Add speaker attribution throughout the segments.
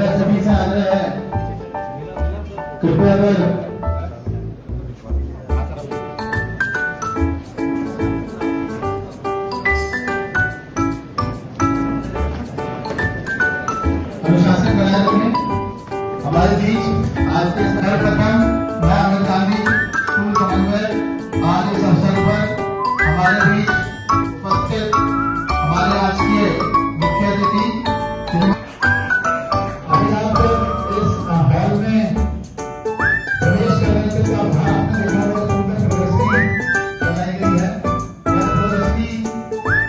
Speaker 1: मेरा सभी से आग्रह है, कृपया कर अनुशासन बनाए रखें। हमारे बीच आज के सर्वप्रथम मैं अमित गांधी स्कूल समन्वय आज इस अवसर पर हमारे बीच उपस्थित हमारे आज के मुख्य अतिथि अभी आप इस हॉल में प्रवेश करने से तो आप आपने देखा होगा सुंदर प्रदर्शनी बनाई गई है। यह प्रदर्शनी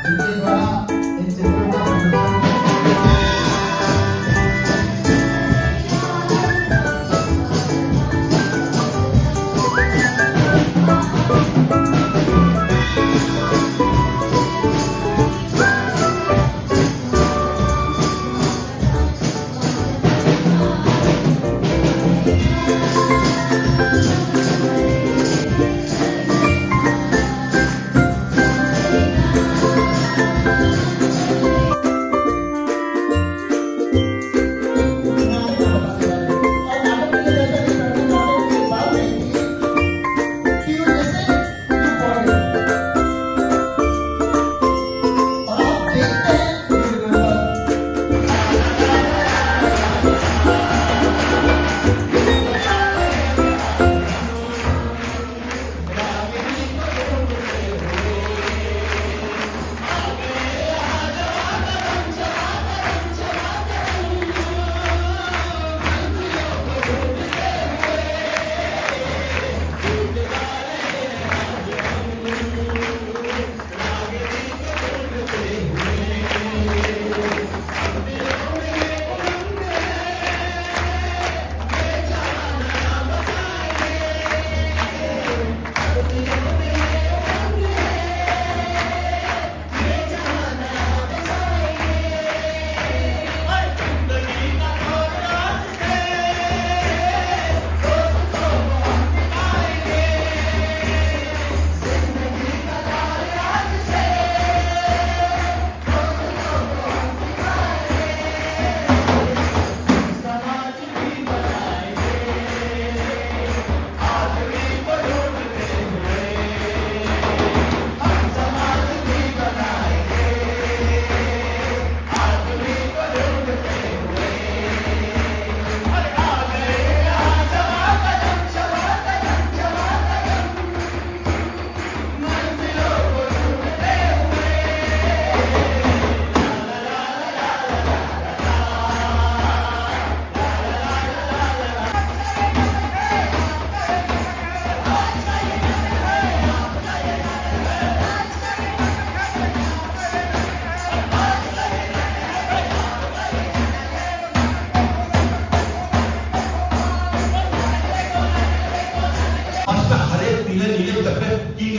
Speaker 1: जिनके द्वारा इन चित्रों का प्रदर्शन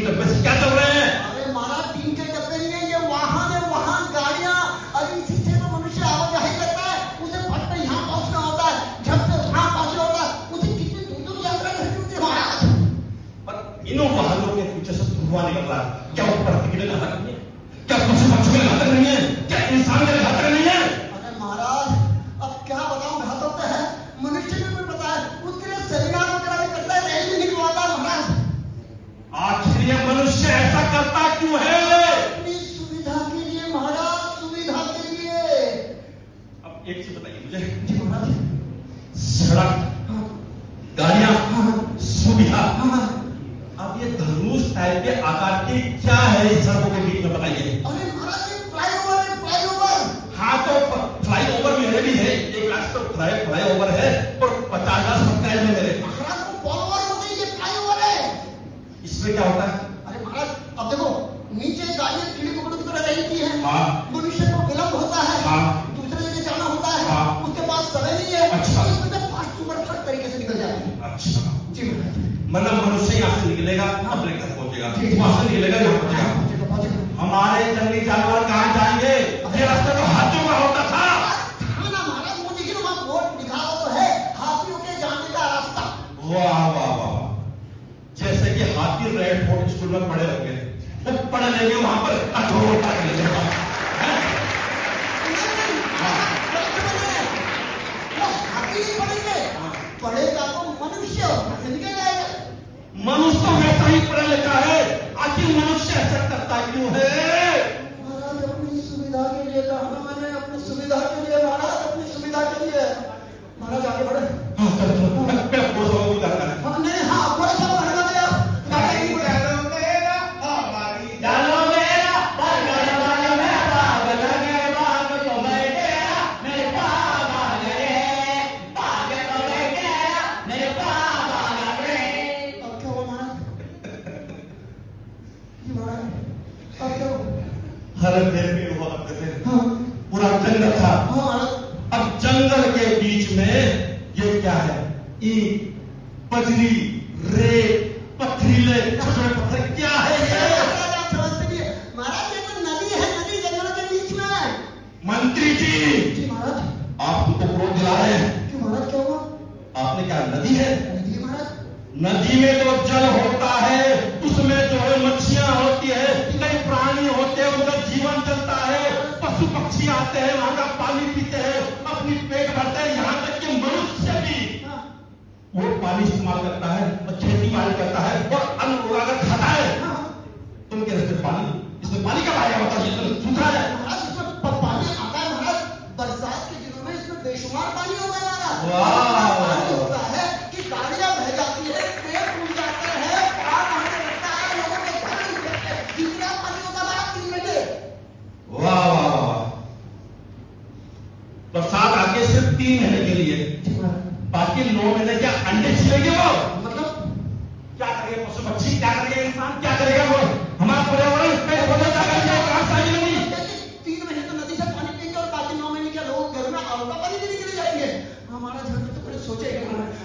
Speaker 2: डब्बे से क्या चल रहे हैं?
Speaker 3: अरे महाराज टीन के डब्बे नहीं है, ये वाहन है, वाहन गाड़ियां। अरे इसी से तो मनुष्य आवाजाही करता है। उसे फट से यहाँ पहुंचना होता है, झट से वहां पहुंचना होता है। उसे कितनी दूर दूर यात्रा करनी होती है महाराज।
Speaker 2: पर इन्हों वाहनों के पीछे से धुआं निकल रहा है। क्या वो प्रकृति के लिए घातक नहीं है? क्या पशु पक्षियों के लिए घातक नहीं है? क्या इंसान के लिए घातक नहीं है?
Speaker 3: अरे महाराज अब क्या बताऊं, घातक तो है। मनुष्य को भी पता है, उसके लिए सेमिनार वगैरह भी करता है, रैली भी निकलवाता है महाराज।
Speaker 2: आखिर ये मनुष्य ऐसा करता क्यों है?
Speaker 3: अपनी सुविधा के लिए महाराज, सुविधा के लिए।
Speaker 2: अब एक चीज बताइए मुझे,
Speaker 3: जी महाराज।
Speaker 2: सड़क, गाड़ियां, सुविधा, अब ये धनुष टाइप के आकार की क्या है इस सड़कों के बीच में बताइए?
Speaker 3: अरे महाराज ये फ्लाईओवर है, फ्लाईओवर।
Speaker 2: हाँ तो फ्लाईओवर मेरे भी है, एक आज तो फ्लाईओवर है और 50,000 सब्सक्राइब है मेरे।
Speaker 3: महाराज वो फॉलोवर होते हैं, ये फ्लाईओवर है।
Speaker 2: इसमें क्या होता है?
Speaker 3: अरे महाराज अब देखो, नीचे गाड़ियां कीड़े मकोड़ों की तरह रहती है।
Speaker 2: हाँ।
Speaker 3: मनुष्य को विलंब होता है।
Speaker 2: हाँ।
Speaker 3: दूसरे जगह जाना होता है।
Speaker 2: हाँ।
Speaker 3: उसके पास समय नहीं है।
Speaker 2: अच्छा।
Speaker 3: इसमें तो फास्ट सुपर तरीके से निकल जाती है।
Speaker 2: अच्छा,
Speaker 3: जी महाराज।
Speaker 2: मतलब मनुष्य यहाँ से निकलेगा अपने घर पहुंचेगा, वहां से निकलेगा यहाँ पहुंचेगा। हमारे जंगली जानवर कहाँ जाएंगे? ये रास्ता तो हाथियों का होता था।
Speaker 3: हाँ ना महाराज, वो देखिए ना वहाँ बोर्ड लिखा हुआ तो है, हाथियों के जाने का रास्ता।
Speaker 2: वाह वाह वाह, जैसे कि हाथी रेड फोर्ट स्कूल में पढ़े होंगे, वो पढ़ लेंगे वहां पर अठोर पढ़ लेंगे।
Speaker 3: वो माना मैंने अपनी सुविधा के लिए, महाराज अपनी सुविधा के लिए। महाराज आगे बढ़े।
Speaker 2: हाँ चलो चलो मैं पूरा सब बोल करता है
Speaker 3: हाँ नहीं हाँ पूरा सब बढ़ेगा तो यार गाड़ी की बोले।
Speaker 2: चलो मेरा पागल वाले में पागल लगे बाग तो बैठे मेरे पागल रे पागल तो बैठे मेरे पागल रे।
Speaker 3: अब क्या हुआ महाराज? जी महाराज अब क्या हुआ?
Speaker 2: हर देर में हुआ करते थे
Speaker 3: हाँ
Speaker 2: पूरा जंगल था।
Speaker 3: हाँ महाराज
Speaker 2: अब जंगल के बीच में ये क्या है? ईंट बजरी रेत पथरीले छोटे पत्थर क्या है ये?
Speaker 3: महाराज ये तो नदी है, नदी जंगल के बीच में।
Speaker 2: मंत्री जी
Speaker 3: जी महाराज।
Speaker 2: आप हमको क्रोध दिला रहे हैं।
Speaker 3: क्यों महाराज क्या हुआ?
Speaker 2: आपने क्या नदी है?
Speaker 3: नदी महाराज।
Speaker 2: नदी में तो जल होता है, उसमें जो है मच्छियां होती है, कई प्राणी होते हैं, उनका जीवन चलता है, पशु पक्षी आते हैं, वहां का पानी पीते हैं, अपनी पेट भरते हैं, यहाँ तक कि मनुष्य भी वो पानी इस्तेमाल करता है और खेती बाड़ी करता है और अन्न उगाकर खाता है। तुम क्या रखते पानी? इसमें पानी कब आएगा बताइए? तो सूखा जाए।
Speaker 3: महाराज इसमें पानी आता है महाराज, बरसात के दिनों में इसमें बेशुमार पानी होता है महाराज।
Speaker 2: वाह।
Speaker 3: पानी होता है कि गाड़ियां बह जाती है, पेड़ टूट जाते हैं, पहाड़ वहां से लगता है, लोगों के घर नहीं गिरते। कितना पानी होता है महाराज 3 महीने।
Speaker 2: वाह वाह वाह। बरसात आगे सिर्फ 3 महीने के लिए, बाकी 9 महीने क्या अंडे छिलेंगे वो?
Speaker 3: मतलब
Speaker 2: क्या करेगा पशु पक्षी, क्या करेगा इंसान, क्या करेगा वो? हमारा पर्यावरण पेड़ पौधे क्या करेंगे? घास आएगी नहीं।
Speaker 3: 3 महीने तो नदी से पानी पिएंगे और बाकी 9 महीने क्या लोग घर में आलता पानी भी निकल जाएंगे। हमारा घर में तो बड़े सोचेगा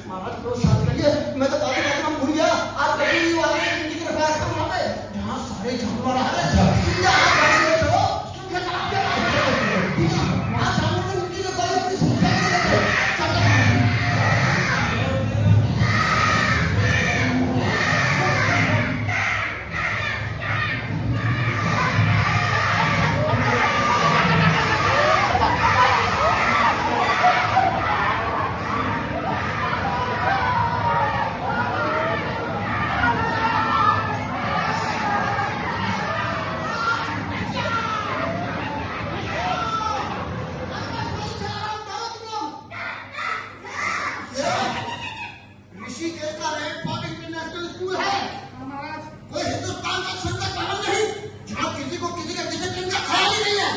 Speaker 3: महाराज थोड़ा शांत करिए। मैं तो बात में भूल गया, आप कभी वाले की तरफ आया था वहां पे जहां सारे जानवर आ रहे हैं। सीधा आप गाड़ी में चलो, सुनकर आप क्या वहां सामने में मिट्टी के कोई अपनी सुविधा नहीं रखे। ऋषिकेश का रेड फॉर्ट इंटरनेशनल स्कूल है कोई हिंदुस्तान का संकट भवन नहीं जहाँ किसी को किसी का डिसिप्लिन का ख्याल ही नहीं है।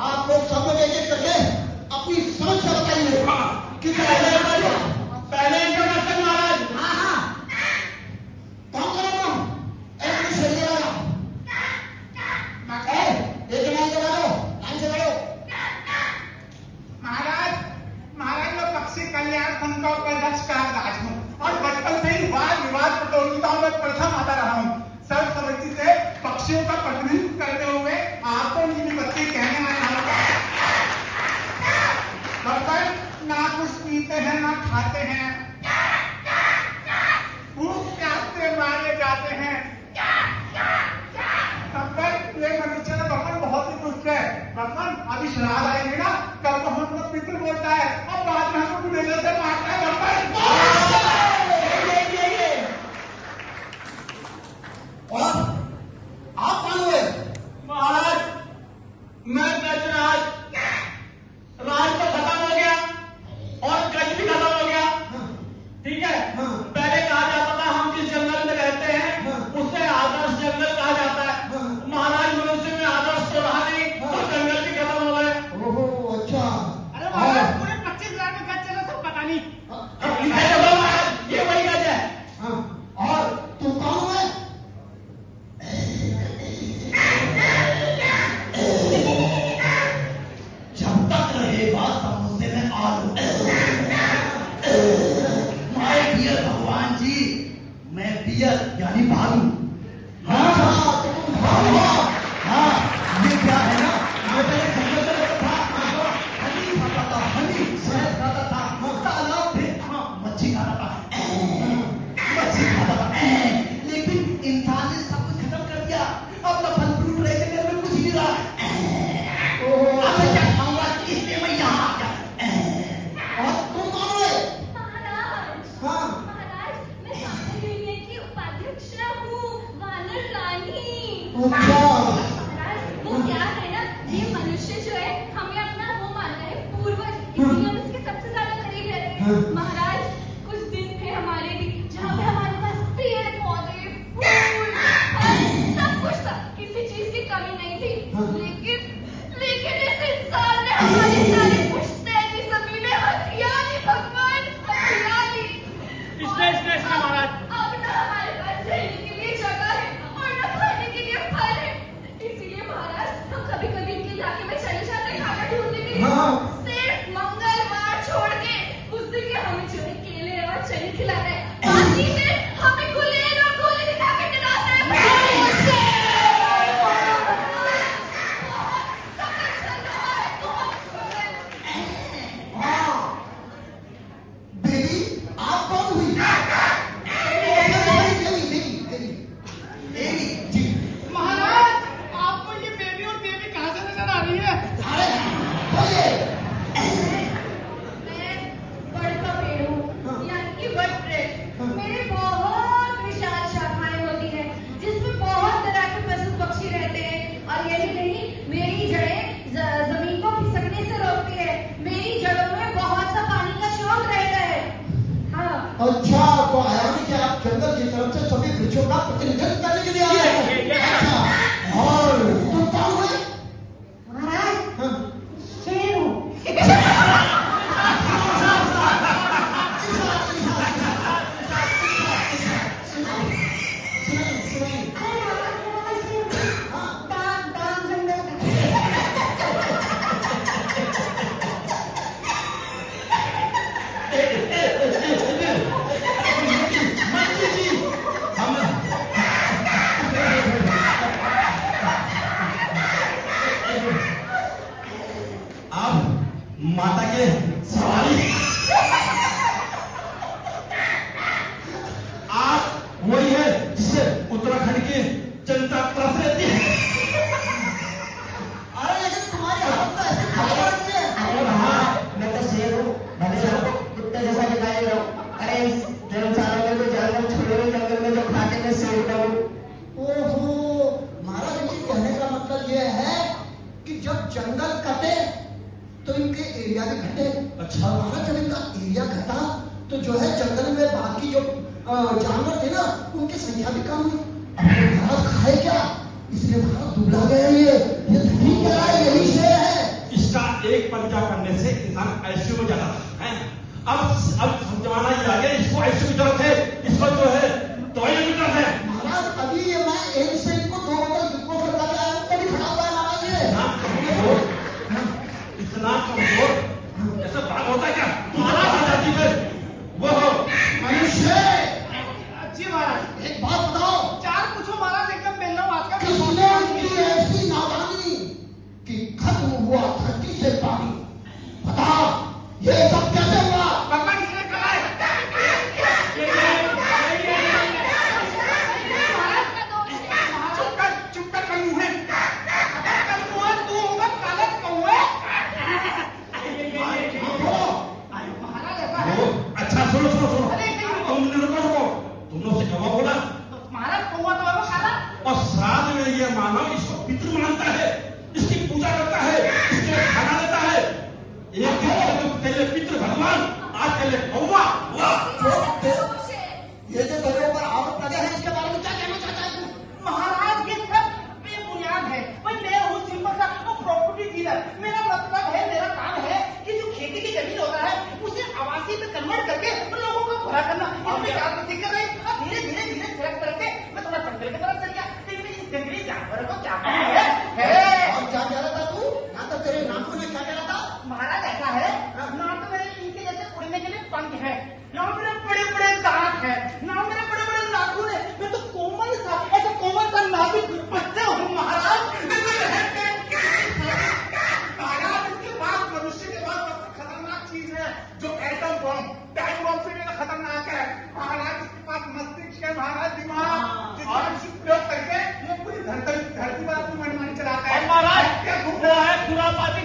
Speaker 3: आप लोग सब लोग एक एक करके अपनी समस्या बताइए। कितना
Speaker 2: पहले इंट्रोडक्शन महाराज।
Speaker 3: हाँ हाँ कौन करो तुम? एक मिनट से ले आओ। एक लाइन लगा दो, लाइन से लड़ो।
Speaker 4: महाराज मैं पक्षी कल्याण संघ का उपाध्यक्ष कामराज हूँ और बचपन से ही वाद विवाद प्रतियोगिताओं में प्रथम आता रहा हूँ। सर्वसम्मति से पक्षियों का प्रतिनिधित्व करते हुए आपको नीली बत्ती कहने में आना डॉक्टर ना कुछ पीते हैं ना खाते हैं, भूख प्यास से मारे जाते हैं। डॉक्टर ये मनुष्य का भगवान बहुत ही दुष्ट है। भगवान अभी श्राद्ध आएंगे ना, कल को हम लोग पितृ बोलता है और बाद में हमको गुनेगा से मारता है। भगवान
Speaker 3: और आप कौन हुए?
Speaker 2: महाराज मैं गजराज, राज तो खत्म हो गया और गज भी खत्म हो गया। ठीक है। पहले कहा जाता था हम जिस जंगल में रहते हैं उससे आदर्श जंगल कहा जाता है। महाराज मनुष्य में आदर्श तो रहा नहीं तो जंगल भी खत्म हो गए।
Speaker 3: ओहो अच्छा।
Speaker 4: अरे महाराज पूरे 25,000 में गज चला सब पता नहीं।
Speaker 2: महाराज ये वही गज है।
Speaker 3: हाँ और तुम कौन हुए?
Speaker 5: जब तक रहेगा समोसे में आलू। माय डियर भगवान जी, मैं डियर यानी भालू। हाँ तुम भालू हो। हाँ ये क्या है ना, मैं पहले जंगल में रहता था, हनी खाता था, हनी शहद खाता था, तालाब फिर मच्छी खाता था, मच्छी खाता था। लेकिन इंसान ने सब कुछ खत्म कर दिया। अब तो फल फ्रूट रह गए, मेरे में कुछ नहीं रहा। अब मैं क्या खाऊंगा, इसलिए मैं यहाँ आ गया।
Speaker 3: और तुम कौन हुए?
Speaker 6: महाराज
Speaker 3: हाँ
Speaker 6: महाराज मैं कांग्रेस यूनियन की उपाध्यक्ष हूँ।
Speaker 3: प्रतिनिधित्व करने के लिए आया है। अच्छा, और तुम कौन हुए? हाँ।
Speaker 2: माता के सवारी आप वही है जिससे उत्तराखंड की जनता तरफ रहती है।
Speaker 3: अरे लेकिन तुम्हारी हालत तो ऐसी खराब रहती है।
Speaker 5: अरे हाँ, मैं तो शेर हूँ, भले आपको कुत्ते जैसा दिखाई दे रहा हूँ। अरे धर्मशाला में तो जंगल छोड़े हुए जंगल में जो खाते में शेर का हूँ।
Speaker 3: ओहो, महाराज जी कहने का मतलब ये है कि जब जंगल कटे तो इनके एरिया भी घटे।
Speaker 2: अच्छा।
Speaker 3: महाराज जब इनका एरिया घटा तो जो है जंगल में बाकी जो जानवर थे ना उनकी संख्या भी कम हुई। अब महाराज खाए क्या, इसलिए महाराज दुबला गए। ये ठीक क्या है, यही शेर है।
Speaker 2: इसका एक पंजा करने से इंसान आईसीयू में जाता है। अब जमाना ये आ गया, इसको आईसीयू की जरूरत है, इसको जो है दवाई की जरूरत है।
Speaker 3: महाराज अभी ये मैं एक से इनको 2 बोतल ग्लूकोज करवा के आया हूं, तभी खड़ा हुआ है महाराज ये।
Speaker 2: इतना कमजोर ऐसा बात होता है क्या? महाराज आजादी में वो हो
Speaker 3: मनुष्य।
Speaker 4: जी महाराज,
Speaker 3: एक बात बताओ,
Speaker 4: चार पूछो महाराज, एकदम बेलना आपका।
Speaker 3: किसने की ऐसी नादानी कि खत्म हुआ धरती से पानी? बताओ, ये सब कैसे हुआ?
Speaker 4: भगवान किसने कहा है? चुप कर कहीं है। तू होगा काला कौवे। महाराज ऐसा है।
Speaker 2: अच्छा सुनो सुनो सुनो,
Speaker 4: अरे कहीं
Speaker 2: तुमने रुको, तुमने उसे कौवा बोला
Speaker 4: महाराज कौवा तो है वो काला।
Speaker 2: और श्राद्ध में ये मानव इसको पितृ मानता है, इसकी पूजा करता है, इसके खाना देता है। एक दिन पहले पितृ भगवान, आज पहले कौवा।
Speaker 3: ये जो तेरे ऊपर आरोप लगे हैं इसके बारे में क्या कहना चाहता है तू?
Speaker 4: महाराज ये सब बेबुनियाद है। मैं हूँ सिंपल सा प्रॉपर्टी डीलर। मेरा मतलब है, मेरा काम है कि जो खेती की जमीन होता है उसे आवासीय में कन्वर्ट करके उन लोगों को भरा करना। इसमें क्या दिक्कत है? अब धीरे धीरे धीरे सिलेक्ट करके मैं थोड़ा जंगल की तरफ चल गया, लेकिन इस जंगली जानवर को क्या है?
Speaker 3: और क्या कह रहा था तू? ना तो तेरे नाम ने क्या कह रहा था?
Speaker 4: महाराज ऐसा है, ना तो मेरे इनके जैसे उड़ने के लिए पंख है, ना मेरे बड़े बड़े दांत है, ना मेरे बड़े बड़े नाखून है। मैं तो कोमल सा, ऐसा कोमल सा नाजुक बच्चा हूँ महाराज। महाराज इसके पास, मनुष्य के पास सबसे खतरनाक चीज है जो एटम बम, टाइम बम से भी खतरनाक है। महाराज इसके पास मस्तिष्क है महाराज, दिमाग, जिसका प्रयोग करके ये पूरी धरती पर अपनी मनमानी चलाता है। महाराज क्या घूम रहा है? खुरापाती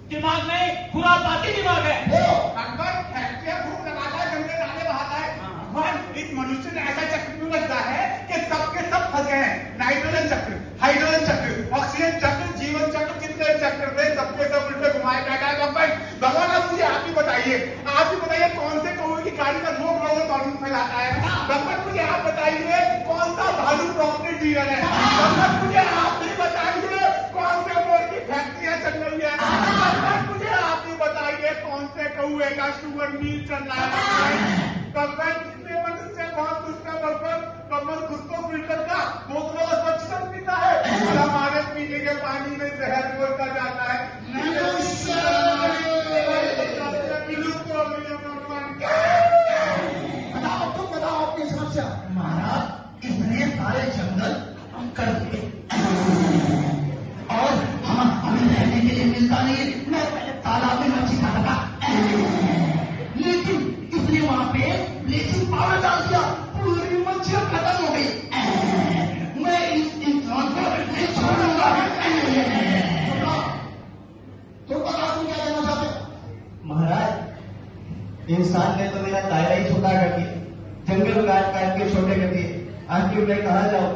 Speaker 4: दिमाग नहीं, खुरापाती दिमाग है। भगवान फैक्ट्रियां खूब लगाता है, गंदे नाले बहाता है। भगवान इस मनुष्य ने ऐसा चक्र क्यों रखा है कि सबके सब फंस गए हैं? नाइट्रोजन चक्र, हाइड्रोजन चक्र, ऑक्सीजन चक्र, जीवन चक्र, जितने चक्र थे सबके सब उल्टे घुमाए बैठा है भगवान। अब मुझे आप ही बताइए कौन से कौवे की गाड़ी का लोग कानून फैलाता है? भगवान मुझे आप बताइए कौन सा भालू प्रॉपर्टी डीलर है? भगवान मुझे आप ही बताइए कौन से मोर की फैक्ट्रियां चल रही है? भगवान मुझे आप ही बताइए कौन से कौवे का शुगर मिल चल रहा है? भगवान कितने मनुष्य बहुत दुष्ट है भगवान खुद को फिल्टर का बोतलों का स्वच्छ कर पीता है और हमारे पीने के पानी में जहर घोलता जाता है।
Speaker 3: बताओ अपनी समस्या।
Speaker 5: महाराज इतने सारे जंगल हम कर दिए और हमें रहने के लिए मिलता नहीं। मैं पहले तालाब में मच्छी खाता था, लेकिन इसने वहां पे ब्लीचिंग पाउडर डाल दिया, पूरी मच्छियां खत्म हो गई। मैं इस इंसान को नहीं छोड़ूंगा।
Speaker 3: तुम बताओ तुम क्या कहना चाहते हो?
Speaker 5: महाराज इंसान ने तो मेरा दायरा ही छोटा कर दिया, जंगल काट काट के छोटे कर दिए। आज क्यों मैं कहा जाऊं?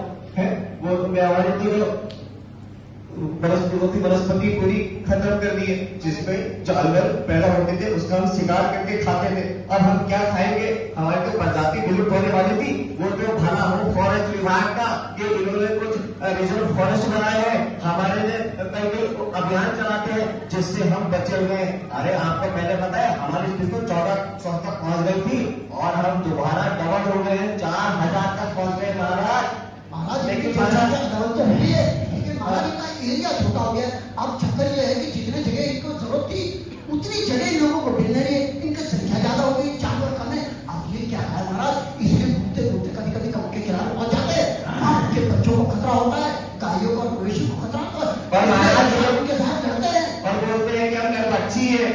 Speaker 5: वो तो व्यवहारिक तो
Speaker 6: वनस्पति पूरी खत्म कर दी है, जिसमें जानवर पैदा होते थे उसका हम शिकार करके खाते थे। अब हम क्या खाएंगे? हमारी तो प्रजाति विलुप्त होने वाली थी, वो तो भला हो फॉरेस्ट विभाग का कि इन्होंने कुछ रिजर्व फॉरेस्ट बनाए हैं, हमारे ने कई अभियान चलाते हैं जिससे हम बचे हुए हैं। अरे आपको पहले बताया हमारी स्थिति तो 1400 तक पहुंच गई थी और हम दोबारा डबल हो गए हैं, 4000 तक पहुंच गए महाराज।
Speaker 3: महाराज लेकिन डबल तो हुई है, लेकिन महाराज इनका एरिया छोटा हो गया। अब चक्कर ये है कि जितने जगह इनको जरूरत थी उतनी जगह इन लोगों को मिल रही है, इनकी संख्या ज्यादा हो गई, जानवर कम है। अब ये क्या है महाराज, इसलिए घूमते घूमते कभी कभी कम के किनारे पहुंच जाते हैं। उनके बच्चों को खतरा होता है, गायों को और मवेशियों को खतरा होता है,
Speaker 6: और महाराज
Speaker 3: उनके साथ लड़ते हैं
Speaker 6: और बोलते हैं कि हम बच्ची है।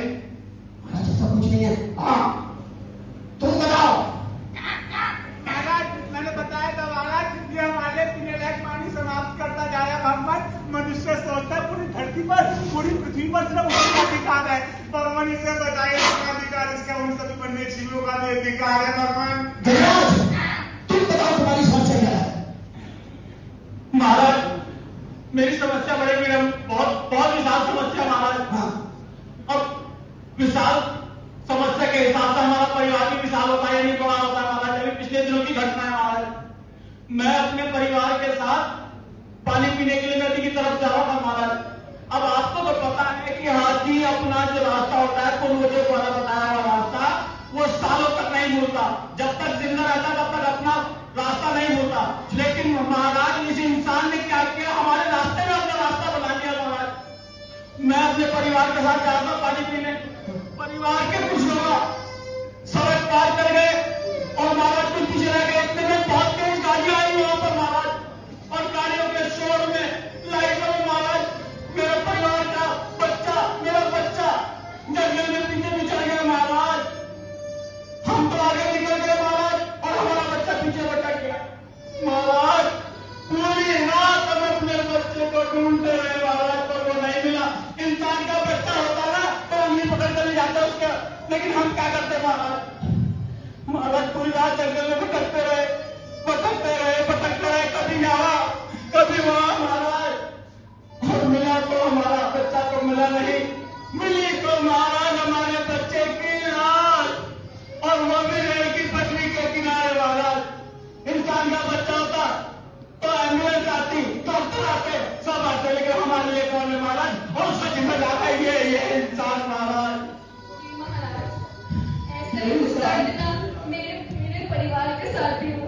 Speaker 3: महाराज ऐसा कुछ नहीं है। हाँ तुम बताओ।
Speaker 4: महाराज मैंने बताया था महाराज, ये हमारे पीने लायक पानी समाप्त करता जा रहा है। भगवान मनुष्य सोचता है पूरी धरती पर, पूरी पृथ्वी पर सिर्फ उसका अधिकार है। भगवान इसे बताइए उसका अधिकार, इसका उन सभी वन्य जीवों का भी अधिकार है। भगवान
Speaker 3: धन्यवाद। तुम बताओ तुम्हारी समस्या क्या है?
Speaker 2: महाराज मेरी समस्या बड़ी बहुत विशाल समस्या महाराज।
Speaker 3: हाँ
Speaker 2: अब विशाल समस्या के हिसाब से हमारा परिवार भी विशाल होता है, नहीं बड़ा होता है महाराज। अभी पिछले दिनों की घटना है महाराज, मैं अपने परिवार के साथ पानी पीने के लिए नदी की तरफ जा रहा था महाराज। अब आपको तो पता है कि हाथी अपना जो रास्ता होता है, पूर्वजों द्वारा बताया हुआ रास्ता, वो सालों तक नहीं भूलता। जब तक जिंदा रहता तब तक अपना रास्ता नहीं भूलता। लेकिन महाराज इस इंसान ने क्या किया, हमारे रास्ते में अपना रास्ता बना दिया महाराज। मैं अपने परिवार के साथ जा रहा था पानी पीने, परिवार के कुछ लोग सड़क पार कर गए और महाराज कुछ पीछे रह गए। इतने में बहुत तेज गाड़ियां आई वहां पर महाराज, और गाड़ियों के शोर में लाइटों में महाराज मेरे परिवार का बच्चा, मेरा बच्चा जंगल में पीछे चढ़ गया महाराज। हम तो आगे निकल गए महाराज और हमारा बच्चा पीछे भटक गया महाराज। पूरी रात हम अपने बच्चे को ढूंढते रहे महाराज, पर वो नहीं मिला। इंसान का बच्चा होता ना तो उंगली पकड़ कर ले जाता उसका, लेकिन हम क्या करते महाराज पूरी रात जंगल में भटकते रहे, कभी यहाँ कभी वहां महाराज। और मिला तो हमारा बच्चा तो मिला नहीं, मिली तो महाराज हमारे बच्चे की लाश, और वो भी रेल की पटरी के किनारे महाराज। इंसान का बच्चा होता तो एम्बुलेंस आती, डॉक्टर आते, सब आते, लेकिन हमारे लिए कौन है महाराज? और उसका जिम्मेदार है ये इंसान महाराज।
Speaker 7: महाराज ऐसा ही कुछ मेरे परिवार के साथ भी हुआ।